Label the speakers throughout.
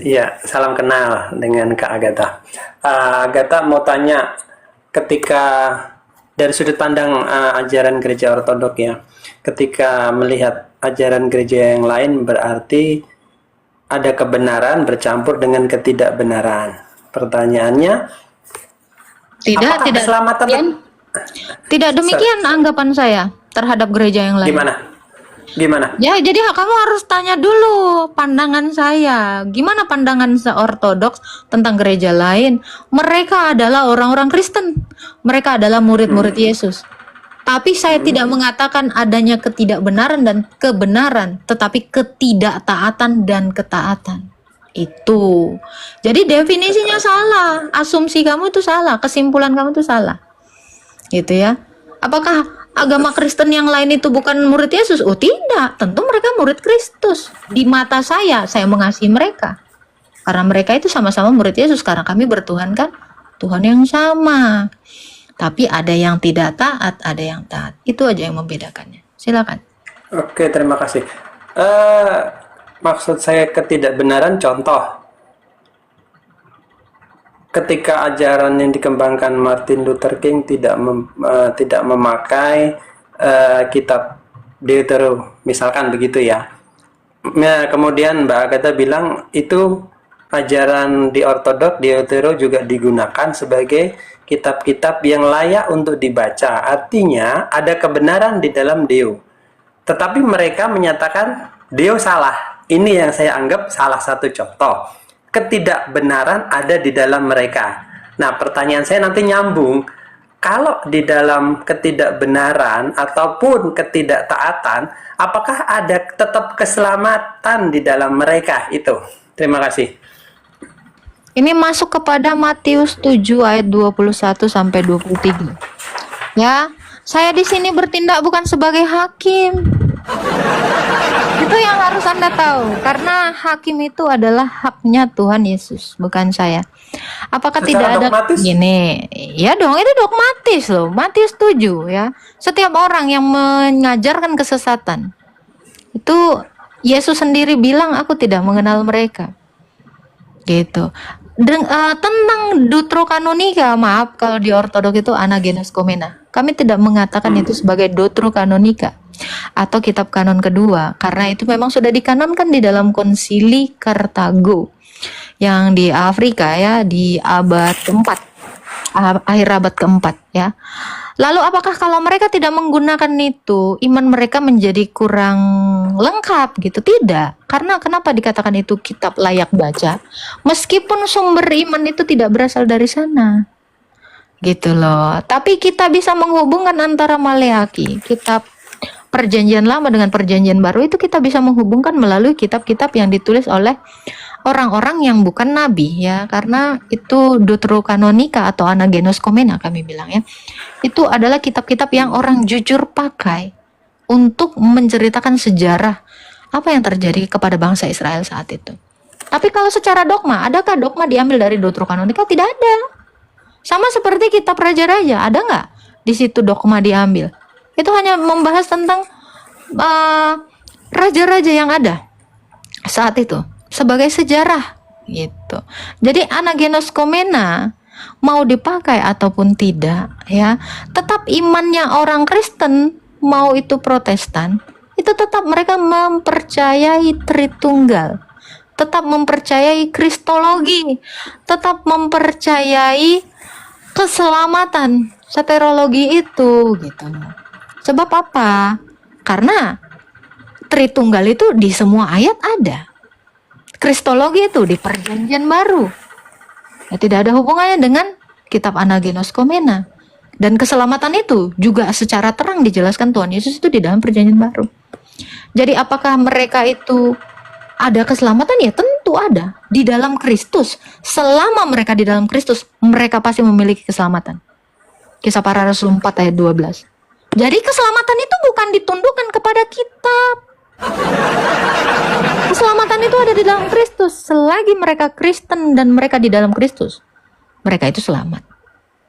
Speaker 1: Iya, salam kenal dengan Kak Agatha. Agatha mau tanya, ketika dari sudut pandang ajaran gereja ortodok ya, ketika melihat ajaran gereja yang lain berarti ada kebenaran bercampur dengan ketidakbenaran. Pertanyaannya,
Speaker 2: Tidak,
Speaker 1: apakah
Speaker 2: tidak
Speaker 1: keselamatan
Speaker 2: demikian. Tidak demikian anggapan saya terhadap gereja yang lain.
Speaker 1: gimana? Gimana?
Speaker 2: Ya, jadi kamu harus tanya dulu pandangan saya. Gimana pandangan seortodoks tentang gereja lain? Mereka adalah orang-orang Kristen. Mereka adalah murid-murid Yesus. Tapi saya tidak mengatakan adanya ketidakbenaran dan kebenaran, tetapi ketidaktaatan dan ketaatan. Itu. Jadi definisinya salah, asumsi kamu itu salah, kesimpulan kamu itu salah. Gitu ya. Apakah agama Kristen yang lain itu bukan murid Yesus? Oh, tidak. Tentu mereka murid Kristus. Di mata saya mengasihi mereka. Karena mereka itu sama-sama murid Yesus, karena kami bertuhankan Tuhan yang sama. Tapi ada yang tidak taat, ada yang taat. Itu aja yang membedakannya. Silakan.
Speaker 1: Oke, terima kasih. Maksud saya ketidakbenaran, contoh ketika ajaran yang dikembangkan Martin Luther King tidak memakai kitab Deutero, misalkan begitu ya. Nah, kemudian Mbak Agatha bilang itu ajaran di ortodok Deutero juga digunakan sebagai kitab-kitab yang layak untuk dibaca. Artinya ada kebenaran di dalam Deo. Tetapi mereka menyatakan Deo salah. Ini yang saya anggap salah satu contoh ketidakbenaran ada di dalam mereka. Nah, pertanyaan saya nanti nyambung. Kalau di dalam ketidakbenaran ataupun ketidaktaatan, apakah ada tetap keselamatan di dalam mereka itu? Terima kasih.
Speaker 2: Ini masuk kepada Matius 7 ayat 21 sampai 23. Ya, saya di sini bertindak bukan sebagai hakim. Itu yang harus Anda tahu, karena hakim itu adalah haknya Tuhan Yesus, bukan saya. Apakah
Speaker 1: Secara
Speaker 2: tidak ada
Speaker 1: dogmatis?
Speaker 2: gini? Ya dong, itu dogmatis loh. Matius 7 ya. Setiap orang yang mengajarkan kesesatan, itu Yesus sendiri bilang, aku tidak mengenal mereka. Gitu. Tentang Deuterokanonika, maaf kalau di ortodok itu anagenes komena. Kami tidak mengatakan itu sebagai Deuterokanonika atau kitab kanon kedua, karena itu memang sudah dikanonkan di dalam konsili Kartago yang di Afrika ya, di abad keempat, akhir abad keempat ya. Lalu apakah kalau mereka tidak menggunakan itu, iman mereka menjadi kurang lengkap gitu? Tidak. Karena kenapa dikatakan itu kitab layak baca? Meskipun sumber iman itu tidak berasal dari sana. Gitu loh. Tapi kita bisa menghubungkan antara Maleaki, kitab Perjanjian Lama dengan Perjanjian Baru, itu kita bisa menghubungkan melalui kitab-kitab yang ditulis oleh orang-orang yang bukan nabi ya, karena itu Deuterokanonika atau Anagenos Komena kami bilang ya. Itu adalah kitab-kitab yang orang jujur pakai untuk menceritakan sejarah apa yang terjadi kepada bangsa Israel saat itu. Tapi kalau secara dogma, adakah dogma diambil dari Deuterokanonika? Tidak ada. Sama seperti kitab Raja-Raja, ada nggak di situ dogma diambil? Itu hanya membahas tentang raja-raja yang ada saat itu sebagai sejarah gitu. Jadi Anagenos Komena mau dipakai ataupun tidak ya, tetap imannya orang Kristen, mau itu Protestan, itu tetap mereka mempercayai Tritunggal, tetap mempercayai Kristologi, tetap mempercayai keselamatan, soterologi itu gitu. Sebab apa? Karena Tritunggal itu di semua ayat ada. Kristologi itu di Perjanjian Baru. Ya, tidak ada hubungannya dengan kitab Anagenos Komena. Dan keselamatan itu juga secara terang dijelaskan Tuhan Yesus itu di dalam Perjanjian Baru. Jadi apakah mereka itu ada keselamatan? Ya tentu ada. Di dalam Kristus. Selama mereka di dalam Kristus, mereka pasti memiliki keselamatan. Kisah Para Rasul 4 ayat 12. Jadi keselamatan itu bukan ditundukkan kepada kitab. Keselamatan itu ada di dalam Kristus. Selagi mereka Kristen dan mereka di dalam Kristus, mereka itu selamat.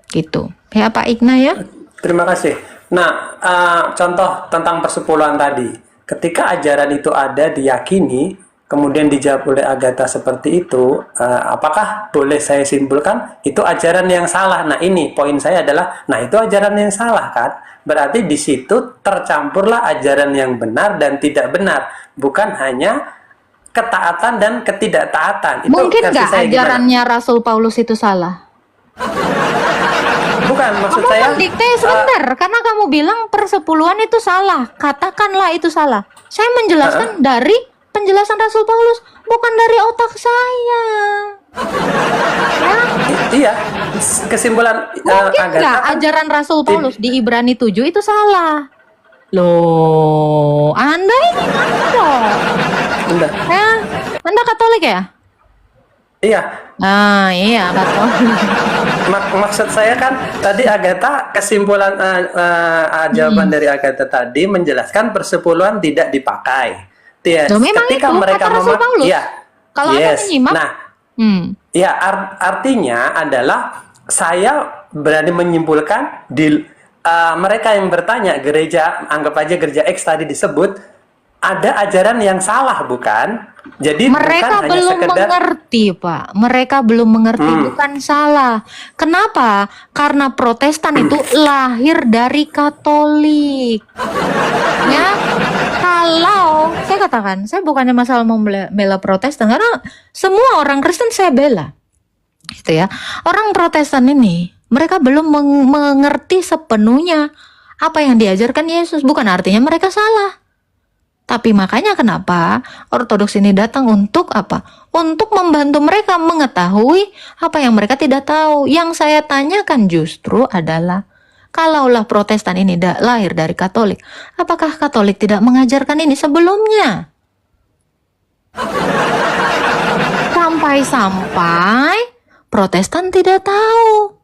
Speaker 2: Gitu. Ya Pak Igna ya.
Speaker 1: Terima kasih. Nah, contoh tentang persepuluhan tadi. Ketika ajaran itu ada diyakini, kemudian dijawab oleh Agatha seperti itu, apakah boleh saya simpulkan itu ajaran yang salah? Nah, ini poin saya adalah, nah itu ajaran yang salah kan? Berarti di situ tercampurlah ajaran yang benar dan tidak benar, bukan hanya ketaatan dan ketidaktaatan. Itu
Speaker 2: Mungkin
Speaker 1: versi
Speaker 2: nggak
Speaker 1: saya gimana?
Speaker 2: ajarannya Rasul Paulus itu salah?
Speaker 1: Bukan, maksud
Speaker 2: Kamu
Speaker 1: saya
Speaker 2: mendikte sebentar, karena kamu bilang persepuluhan itu salah. Katakanlah itu salah. Saya menjelaskan dari penjelasan Rasul Paulus, bukan dari otak saya. Ya,
Speaker 1: iya, kesimpulan
Speaker 2: mungkin
Speaker 1: Agatha
Speaker 2: nggak
Speaker 1: kan
Speaker 2: ajaran Rasul Paulus di Ibrani 7 itu salah? Loh, Anda ini ngambek.
Speaker 1: Bentar.
Speaker 2: Ya, Anda Katolik ya?
Speaker 1: Iya,
Speaker 2: Ah, iya Katolik.
Speaker 1: maksud saya kan tadi Agatha, kesimpulan jawaban dari Agatha tadi menjelaskan persepuluhan tidak dipakai. Yes,
Speaker 2: Loh, memang
Speaker 1: ketika
Speaker 2: itu
Speaker 1: mereka
Speaker 2: kata Rasul Paulus.
Speaker 1: iya,
Speaker 2: Kalau Anda
Speaker 1: yes.
Speaker 2: menyimak,
Speaker 1: Nah,
Speaker 2: hmm,
Speaker 1: ya artinya adalah saya berani menyimpulkan di mereka yang bertanya gereja, anggap aja gereja X tadi disebut, ada ajaran yang salah, bukan? Jadi
Speaker 2: mereka
Speaker 1: bukan hanya
Speaker 2: belum
Speaker 1: sekedar
Speaker 2: mengerti, Pak. Mereka belum mengerti, bukan salah. Kenapa? Karena Protestan itu lahir dari Katolik. Ya, kalau saya katakan, saya bukannya masalah mau bela Protestan, karena semua orang Kristen saya bela, gitu ya. Orang Protestan ini, mereka belum mengerti sepenuhnya apa yang diajarkan Yesus. Bukan artinya mereka salah. Tapi makanya kenapa Ortodoks ini datang untuk apa? Untuk membantu mereka mengetahui apa yang mereka tidak tahu. Yang saya tanyakan justru adalah, kalaulah Protestan ini lahir dari Katolik, apakah Katolik tidak mengajarkan ini sebelumnya? Sampai-sampai Protestan tidak tahu.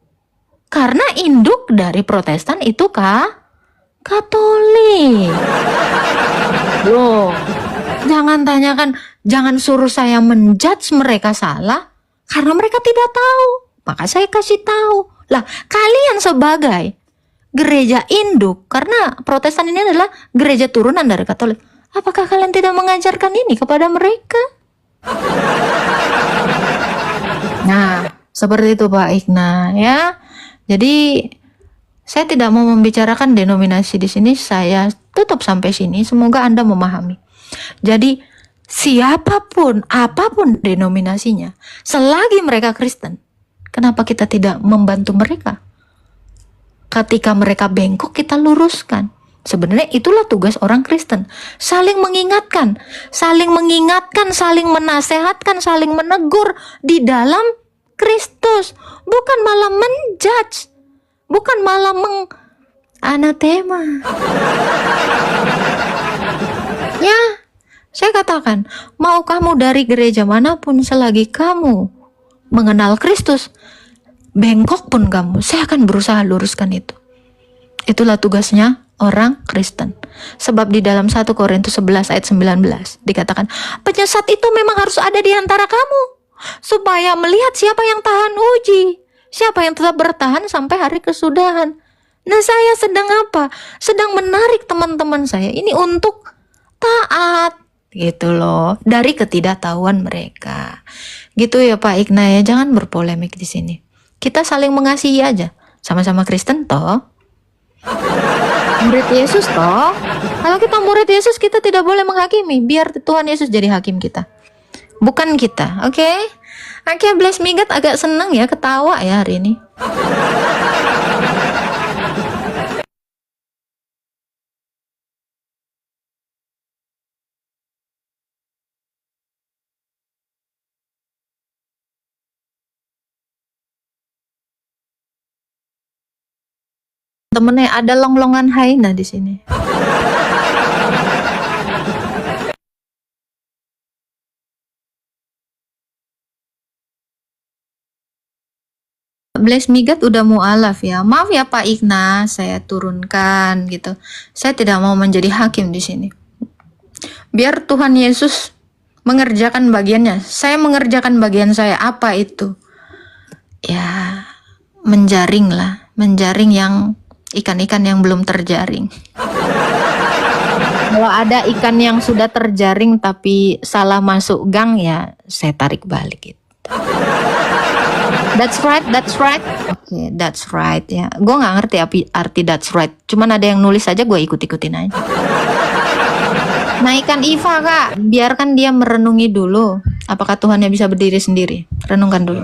Speaker 2: Karena induk dari Protestan itu Katolik. Loh, jangan tanyakan, jangan suruh saya menjudge mereka salah karena mereka tidak tahu. Maka saya kasih tahu. Lah, kalian sebagai gereja induk, karena Protestan ini adalah gereja turunan dari Katolik, apakah kalian tidak mengajarkan ini kepada mereka? Nah, seperti itu Pak Igna ya. Jadi saya tidak mau membicarakan denominasi di sini, saya tutup sampai sini. Semoga Anda memahami. Jadi siapapun, apapun denominasinya, selagi mereka Kristen, kenapa kita tidak membantu mereka? Ketika mereka bengkok, kita luruskan. Sebenarnya itulah tugas orang Kristen. Saling mengingatkan, saling menasehatkan, saling menegur di dalam Kristus. Bukan malah menjudge. Bukan malah anatema. Ya, saya katakan, mau kamu dari gereja manapun, selagi kamu mengenal Kristus, bengkok pun kamu, saya akan berusaha luruskan itu. Itulah tugasnya orang Kristen. Sebab di dalam 1 Korintus 11 ayat 19 dikatakan, penyesat itu memang harus ada di antara kamu, supaya melihat siapa yang tahan uji, siapa yang tetap bertahan sampai hari kesudahan. Nah, saya sedang apa? Sedang menarik teman-teman saya ini untuk taat, gitu loh, dari ketidaktahuan mereka. Gitu ya Pak Igna ya, jangan berpolemik di sini. Kita saling mengasihi aja. Sama-sama Kristen toh. Murid Yesus toh. Kalau kita murid Yesus, kita tidak boleh menghakimi. Biar Tuhan Yesus jadi hakim kita, bukan kita. Oke? Oke, Bless Migat agak senang ya, ketawa ya hari ini. Temennya ada longlongan Haina di sini. Bless Migat udah mualaf ya. Maaf ya Pak Igna, saya turunkan gitu. Saya tidak mau menjadi hakim di sini. Biar Tuhan Yesus mengerjakan bagiannya. Saya mengerjakan bagian saya. Apa itu? Ya, menjaring lah. Menjaring yang ikan-ikan yang belum terjaring. Kalau ada ikan yang sudah terjaring tapi salah masuk gang, ya saya tarik balik gitu. That's right, that's right. Oke, that's right ya. Gue nggak ngerti arti that's right. Cuman ada yang nulis aja, gue ikut-ikutin aja. Nah, ikan Iva kak, biarkan dia merenungi dulu. Apakah Tuhannya bisa berdiri sendiri? Renungkan dulu.